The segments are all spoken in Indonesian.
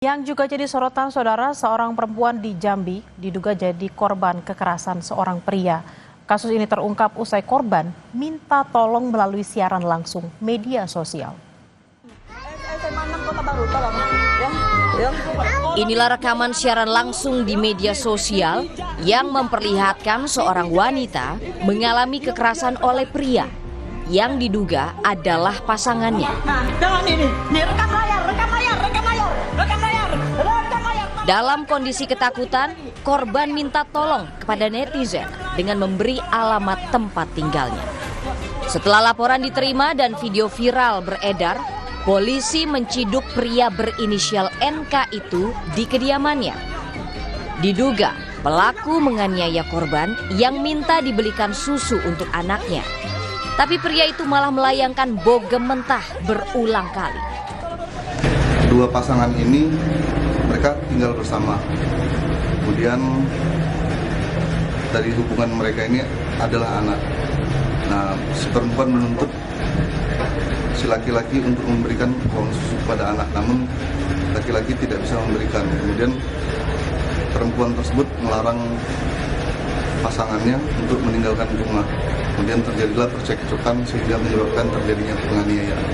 Yang juga jadi sorotan saudara, seorang perempuan di Jambi diduga jadi korban kekerasan seorang pria. Kasus ini terungkap usai korban minta tolong melalui siaran langsung media sosial. Inilah rekaman siaran langsung di media sosial yang memperlihatkan seorang wanita mengalami kekerasan oleh pria yang diduga adalah pasangannya. Dalam kondisi ketakutan, korban minta tolong kepada netizen dengan memberi alamat tempat tinggalnya. Setelah laporan diterima dan video viral beredar, polisi menciduk pria berinisial NK itu di kediamannya. Diduga pelaku menganiaya korban yang minta dibelikan susu untuk anaknya. Tapi pria itu malah melayangkan bogem mentah berulang kali. Dua pasangan ini mereka tinggal bersama. Kemudian dari hubungan mereka ini adalah anak. Nah, si perempuan menuntut si laki-laki untuk memberikan uang susu kepada anak, namun laki-laki tidak bisa memberikan. Kemudian perempuan tersebut melarang pasangannya untuk meninggalkan rumah. Kemudian terjadilah percekcokan sehingga menyebabkan terjadinya penganiayaan.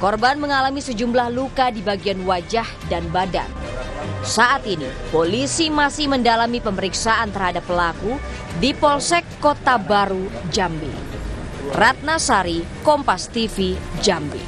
Korban mengalami sejumlah luka di bagian wajah dan badan. Saat ini, polisi masih mendalami pemeriksaan terhadap pelaku di Polsek Kota Baru, Jambi. Ratnasari, Kompas TV, Jambi.